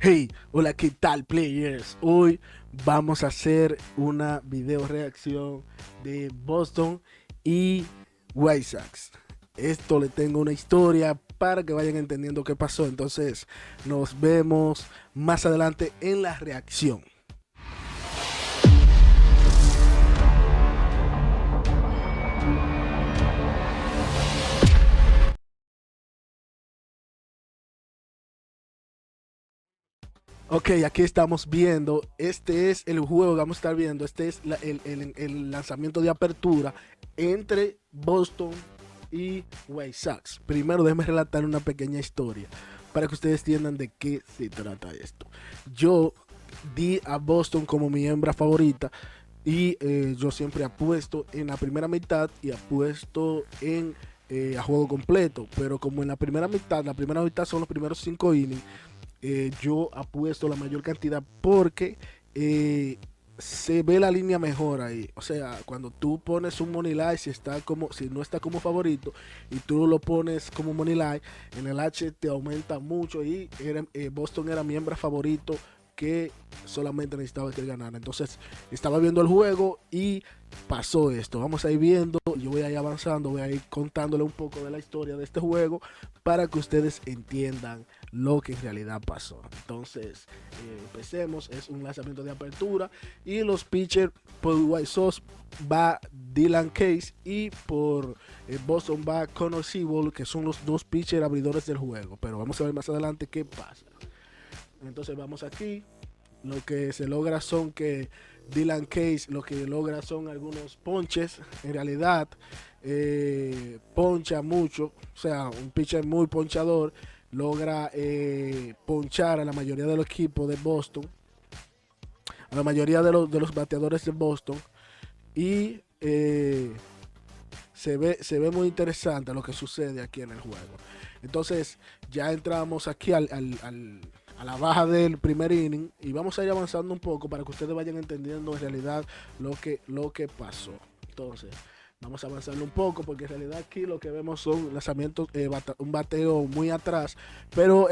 Hey, hola, ¿qué tal, players? Hoy vamos a hacer una video reacción de Boston y White Sox. Esto le tengo una historia para que vayan entendiendo qué pasó. Entonces, nos vemos más adelante en la reacción. Ok, aquí estamos viendo, este es el juego que vamos a estar viendo, este es el lanzamiento de apertura entre Boston y White Sox. Primero déjenme relatar una pequeña historia para que ustedes entiendan de qué se trata esto. Yo di a Boston como mi hembra favorita y yo siempre apuesto en la primera mitad y apuesto en a juego completo, pero como en la primera mitad son los primeros 5 innings, yo apuesto la mayor cantidad porque se ve la línea mejor ahí. O sea, cuando tú pones un money line, si no está como favorito y tú lo pones como money line, en el H te aumenta mucho y Boston era mi hembra favorito que solamente necesitaba que él ganara. Entonces estaba viendo el juego y pasó esto. Vamos a ir viendo, yo voy a ir avanzando, voy a ir contándole un poco de la historia de este juego para que ustedes entiendan lo que en realidad pasó. Entonces, empecemos. Es un lanzamiento de apertura y los pitchers por White Sox va Dylan Case y por Boston va Connor Seabold, que son los dos pitchers abridores del juego. Pero vamos a ver más adelante qué pasa. Entonces vamos aquí. Lo que se logra son que Dylan Case lo que logra son algunos ponches. En realidad, poncha mucho. O sea, un pitcher muy ponchador. Logra ponchar a la mayoría de los equipos de Boston. A la mayoría de los bateadores de Boston. Y se ve muy interesante lo que sucede aquí en el juego. Entonces, ya entramos aquí a la baja del primer inning y vamos a ir avanzando un poco para que ustedes vayan entendiendo en realidad lo que pasó. Entonces, vamos a avanzarlo un poco porque en realidad aquí lo que vemos son lanzamientos, un bateo muy atrás, pero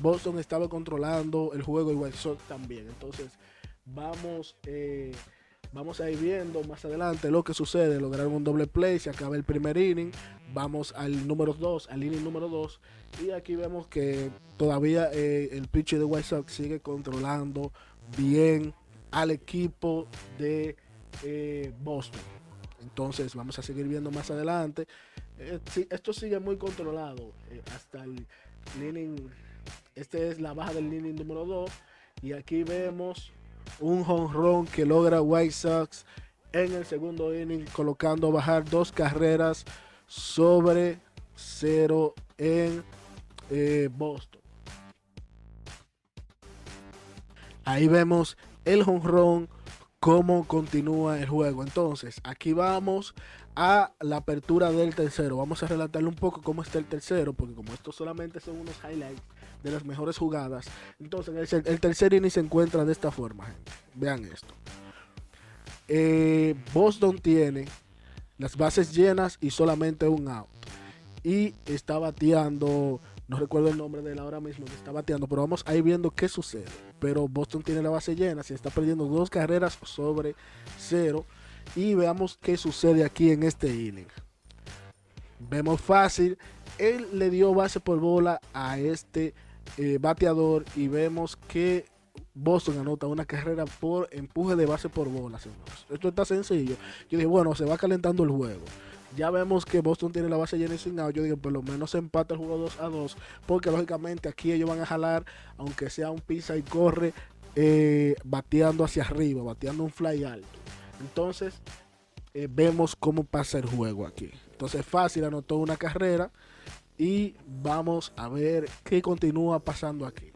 Boston estaba controlando el juego y White Sox también. Entonces, vamos vamos a ir viendo más adelante lo que sucede. Lograron un doble play, se acaba el primer inning. Vamos al número 2, al inning número 2. Y aquí vemos que todavía el pitcher de White Sox sigue controlando bien al equipo de Boston. Entonces vamos a seguir viendo más adelante. Sí, esto sigue muy controlado hasta el inning. Este es la baja del inning número 2. Y aquí vemos un jonrón que logra White Sox en el segundo inning, colocando bajar 2 carreras sobre 0 en Boston. Ahí vemos el jonrón, cómo continúa el juego. Entonces, aquí vamos a la apertura del tercero. Vamos a relatarle un poco cómo está el tercero, porque como estos solamente son unos highlights de las mejores jugadas, entonces el tercer inning se encuentra de esta forma, gente. Vean esto. Boston tiene las bases llenas y solamente un out. Y está bateando, no recuerdo el nombre de él ahora mismo, que está bateando, pero vamos a ir viendo qué sucede. Pero Boston tiene la base llena, se está perdiendo 2 carreras sobre 0. Y veamos qué sucede aquí en este inning. Vemos fácil, él le dio base por bola a este bateador y vemos que Boston anota una carrera por empuje de base por bola, señores. Esto está sencillo. Yo dije, bueno, se va calentando el juego. Ya vemos que Boston tiene la base llena y sin out. Yo digo, por lo menos se empata el juego 2-2, porque lógicamente aquí ellos van a jalar, aunque sea un pisa y corre, bateando hacia arriba, bateando un fly alto. Entonces, vemos cómo pasa el juego aquí. Entonces, fácil, anotó una carrera y vamos a ver qué continúa pasando aquí.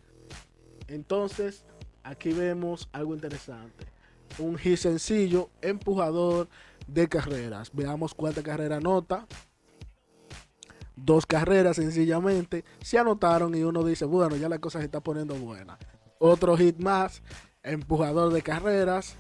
Entonces, aquí vemos algo interesante. Un hit sencillo, empujador de carreras. Veamos cuánta carrera anota. 2 carreras sencillamente. Se anotaron y uno dice, bueno, ya la cosa se está poniendo buena. Otro hit más, empujador de carreras.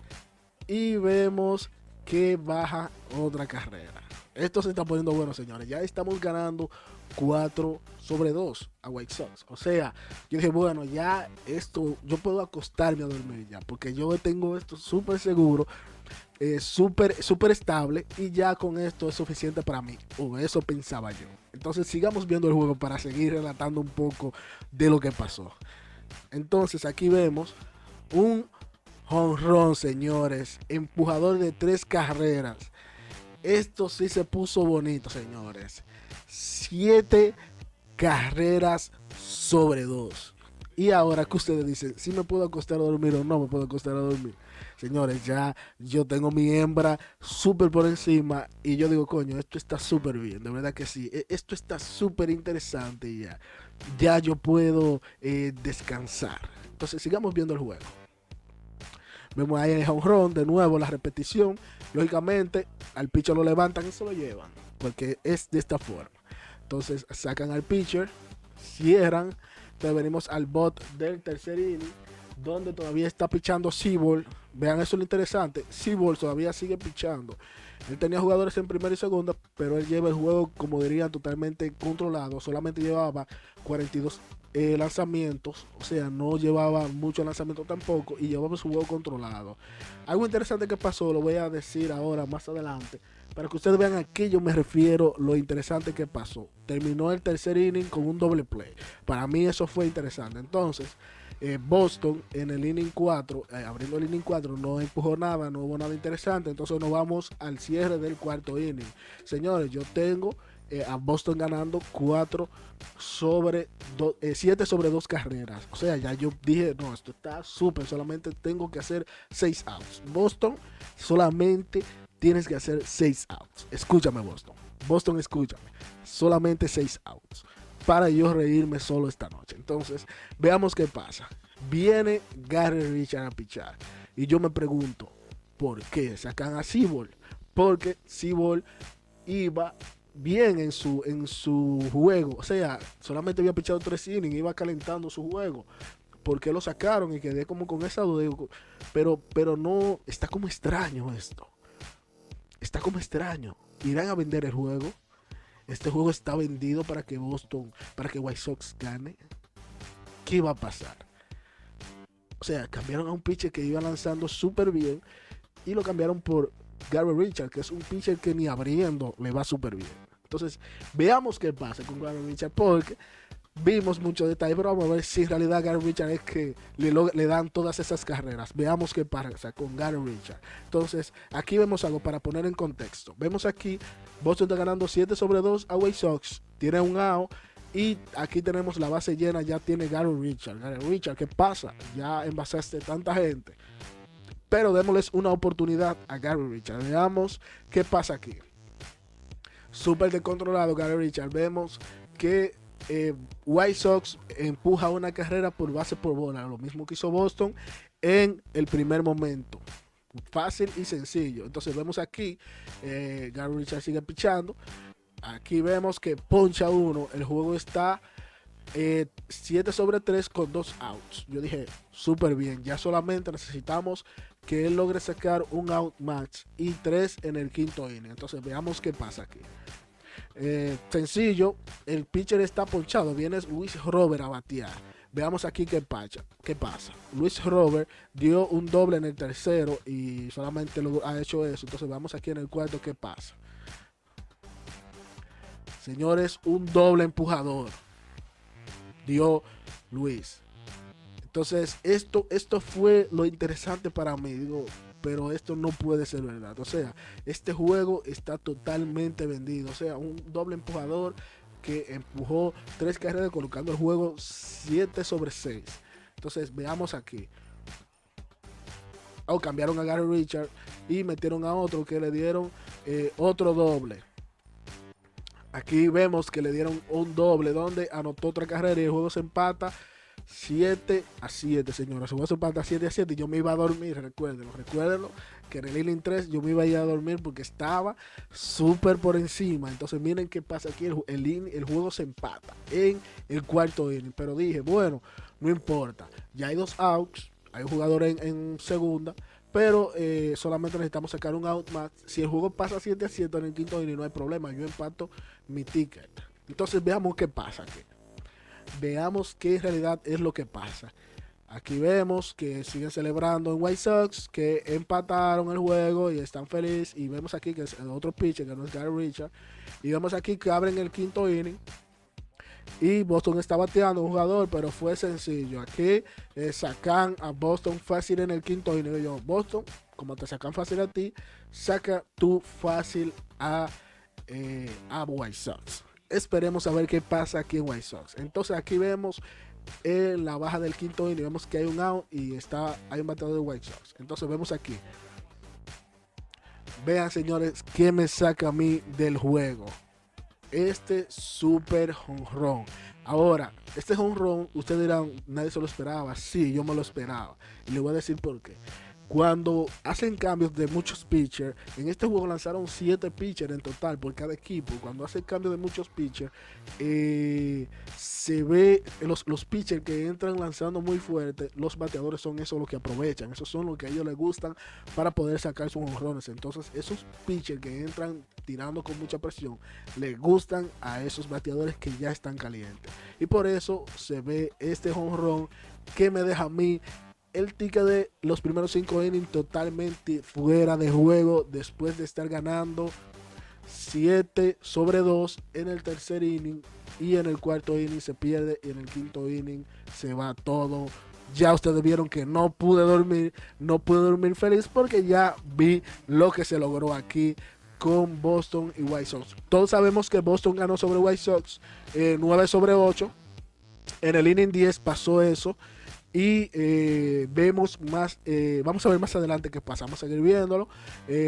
Y vemos que baja otra carrera. Esto se está poniendo bueno, señores. Ya estamos ganando 4-2 a White Sox. O sea, yo dije, bueno, ya esto, yo puedo acostarme a dormir ya, porque yo tengo esto súper seguro, súper estable, y ya con esto es suficiente para mí. O eso pensaba yo. Entonces sigamos viendo el juego para seguir relatando un poco de lo que pasó. Entonces aquí vemos un jonrón, señores. Empujador de 3 carreras. Esto sí se puso bonito, señores. 7 carreras sobre 2. Y ahora que ustedes dicen, si me puedo acostar a dormir o no me puedo acostar a dormir. Señores, ya yo tengo mi hembra súper por encima y yo digo, coño, esto está súper bien, de verdad que sí. Esto está súper interesante y ya. Ya yo puedo descansar. Entonces sigamos viendo el juego. Vemos ahí el home run, de nuevo la repetición. Lógicamente, al pitcher lo levantan y se lo llevan, porque es de esta forma. Entonces sacan al pitcher, cierran. Entonces venimos al bot del tercer inning, donde todavía está pichando Seabold. Vean, eso es lo interesante. Seabold todavía sigue pichando. Él tenía jugadores en primera y segunda, pero él lleva el juego, como dirían, totalmente controlado. Solamente llevaba 42 lanzamientos, o sea, no llevaba mucho lanzamiento tampoco, y llevaba su juego controlado. Algo interesante que pasó, lo voy a decir ahora más adelante, para que ustedes vean a qué yo me refiero, lo interesante que pasó. Terminó el tercer inning con un doble play. Para mí eso fue interesante. Entonces, Boston en el inning 4, abriendo el inning 4, no empujó nada, no hubo nada interesante. Entonces nos vamos al cierre del cuarto inning. Señores, yo tengo a Boston ganando 7 sobre 2 carreras. O sea, ya yo dije, no, esto está súper, solamente tengo que hacer 6 outs. Boston, solamente tienes que hacer 6 outs. Escúchame, Boston. Boston, escúchame. Solamente 6 outs. Para yo reírme solo esta noche. Entonces, veamos qué pasa. Viene Gary Richard a pichar. Y yo me pregunto, ¿por qué sacan a Seabold? Porque Seabold iba bien en su juego. O sea, solamente había pichado 3 innings, iba calentando su juego. ¿Por qué lo sacaron? Y quedé como con esa duda. Pero no, está como extraño esto. Está como extraño. ¿Irán a vender el juego? Este juego está vendido para que White Sox gane. ¿Qué va a pasar? O sea, cambiaron a un pitcher que iba lanzando súper bien y lo cambiaron por Gary Richard, que es un pitcher que ni abriendo le va súper bien. Entonces, veamos qué pasa con Gary Richard, porque vimos muchos detalles, pero vamos a ver si en realidad Gary Richard es que le dan todas esas carreras. Veamos qué pasa con Gary Richard. Entonces, aquí vemos algo para poner en contexto. Vemos aquí, Boston está ganando 7 sobre 2 a White Sox, tiene un out, y aquí tenemos la base llena, ya tiene Gary Richard. Gary Richard, ¿qué pasa? Ya envasaste tanta gente. Pero démosles una oportunidad a Gary Richard. Veamos qué pasa aquí. Súper descontrolado Gary Richard. Vemos que White Sox empuja una carrera por base por bola, lo mismo que hizo Boston en el primer momento. Fácil y sencillo. Entonces vemos aquí, Gary Richard sigue pichando. Aquí vemos que poncha uno. El juego está 7 sobre 3 con 2 outs. Yo dije, súper bien. Ya solamente necesitamos que él logre sacar un out match y 3 en el quinto inning. Entonces veamos qué pasa aquí. Sencillo, el pitcher está ponchado. Viene Luis Robert a batear. Veamos aquí qué pasa. Luis Robert dio un doble en el tercero y solamente ha hecho eso. Entonces veamos aquí en el cuarto qué pasa. Señores, un doble empujador dio Luis. Entonces esto fue lo interesante para mí. Digo, pero esto no puede ser verdad. O sea, este juego está totalmente vendido. O sea, un doble empujador que empujó 3 carreras colocando el juego 7 sobre 6. Entonces, veamos aquí. Cambiaron a Gary Richard y metieron a otro que le dieron otro doble. Aquí vemos que le dieron un doble donde anotó otra carrera y el juego se empata 7-7, señores. El juego se empata 7-7 y yo me iba a dormir, recuérdenlo, que en el inning 3 yo me iba a ir a dormir porque estaba súper por encima. Entonces miren qué pasa aquí, el juego se empata en el cuarto inning. Pero dije, bueno, no importa, ya hay 2 outs, hay un jugador en segunda, pero solamente necesitamos sacar un out más. Si el juego pasa 7-7 en el quinto inning, no hay problema, yo empato mi ticket. Entonces veamos qué pasa aquí. Veamos qué en realidad es lo que pasa. Aquí vemos que siguen celebrando en White Sox, que empataron el juego y están felices. Y vemos aquí que es el otro pitcher, que no es Gary Richard. Y vemos aquí que abren el quinto inning. Y Boston está bateando un jugador, pero fue sencillo. Aquí sacan a Boston fácil en el quinto inning. Y yo, Boston, como te sacan fácil a ti, saca tú fácil a White Sox. Esperemos a ver qué pasa aquí en White Sox. Entonces aquí vemos en la baja del quinto inning, vemos que hay un out y hay un bateador de White Sox. Entonces vemos aquí. Vean, señores, qué me saca a mí del juego. Este super jonrón. Ahora, este jonrón, ustedes dirán, nadie se lo esperaba. Sí, yo me lo esperaba. Y les voy a decir por qué. Cuando hacen cambios de muchos pitchers, en este juego lanzaron 7 pitchers en total por cada equipo. Cuando hacen cambios de muchos pitchers, se ve los pitchers que entran lanzando muy fuerte, los bateadores son esos los que aprovechan, esos son los que a ellos les gustan para poder sacar sus jonrones. Entonces esos pitchers que entran tirando con mucha presión, les gustan a esos bateadores que ya están calientes. Y por eso se ve este jonrón que me deja a mí el ticket de los primeros 5 innings totalmente fuera de juego después de estar ganando 7-2 en el tercer inning, y en el cuarto inning se pierde y en el quinto inning se va todo. Ya ustedes vieron que no pude dormir feliz porque ya vi lo que se logró aquí con Boston y White Sox. Todos sabemos que Boston ganó sobre White Sox 9-8. En el inning 10 pasó eso. Y vemos más, vamos a ver más adelante qué pasa, vamos a seguir viéndolo.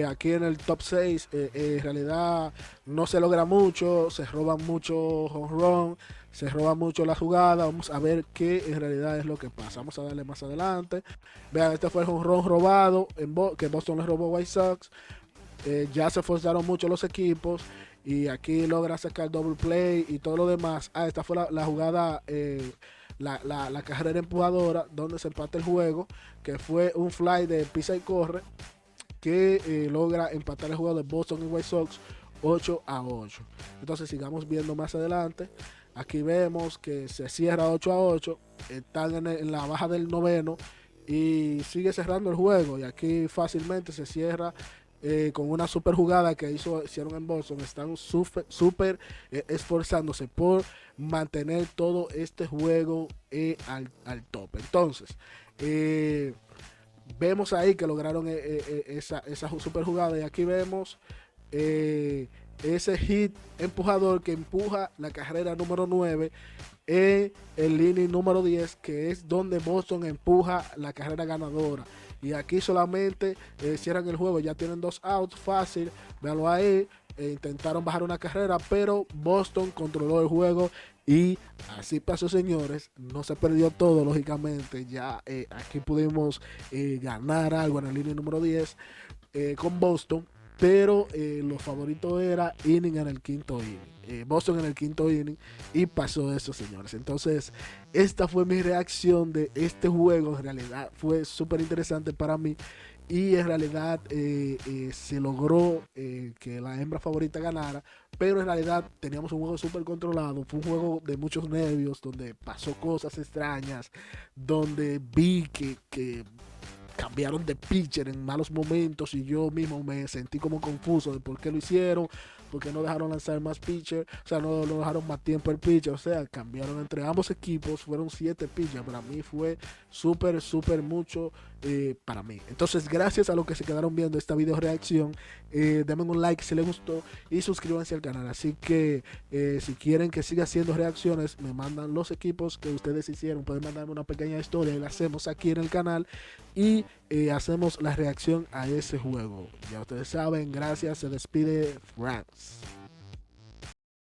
Aquí en el top 6 en realidad no se logra mucho, se roban mucho home run, se roba mucho la jugada. Vamos a ver qué en realidad es lo que pasa, vamos a darle más adelante. Vean, este fue el home run robado que Boston le robó a White Sox. Ya se forzaron mucho los equipos y aquí logra sacar double play y todo lo demás. Esta fue la jugada, la carrera empujadora donde se empata el juego, que fue un fly de pisa y corre que logra empatar el juego de Boston y White Sox 8-8. Entonces sigamos viendo más adelante. Aquí vemos que se cierra 8-8, están en la baja del noveno y sigue cerrando el juego, y aquí fácilmente se cierra con una super jugada que hicieron en Boston. Están super esforzándose por mantener todo este juego al top. Entonces vemos ahí que lograron esa super jugada, y aquí vemos ese hit empujador que empuja la carrera número 9 en el inning número 10, que es donde Boston empuja la carrera ganadora. Y aquí solamente cierran el juego, ya tienen 2 outs fácil, véanlo ahí. Intentaron bajar una carrera, pero Boston controló el juego y así pasó, señores. No se perdió todo, lógicamente. Ya aquí pudimos ganar algo en el inning número 10 con Boston, pero los favoritos era inning en el quinto inning, Boston en el quinto inning, y pasó eso, señores. Entonces esta fue mi reacción de este juego. En realidad fue súper interesante para mí, y en realidad se logró que la hembra favorita ganara, pero en realidad teníamos un juego súper controlado. Fue un juego de muchos nervios, donde pasó cosas extrañas, donde vi que cambiaron de pitcher en malos momentos, y yo mismo me sentí como confuso de por qué lo hicieron, por qué no dejaron lanzar más pitcher, o sea, no dejaron más tiempo el pitcher, o sea, cambiaron entre ambos equipos, fueron 7 pitchers. Para mí fue súper mucho para mí. Entonces, gracias a los que se quedaron viendo esta video reacción, denme un like si les gustó y suscríbanse al canal. Así que si quieren que siga haciendo reacciones, me mandan los equipos que ustedes hicieron, pueden mandarme una pequeña historia y la hacemos aquí en el canal, y hacemos la reacción a ese juego. Ya ustedes saben, gracias, se despide France.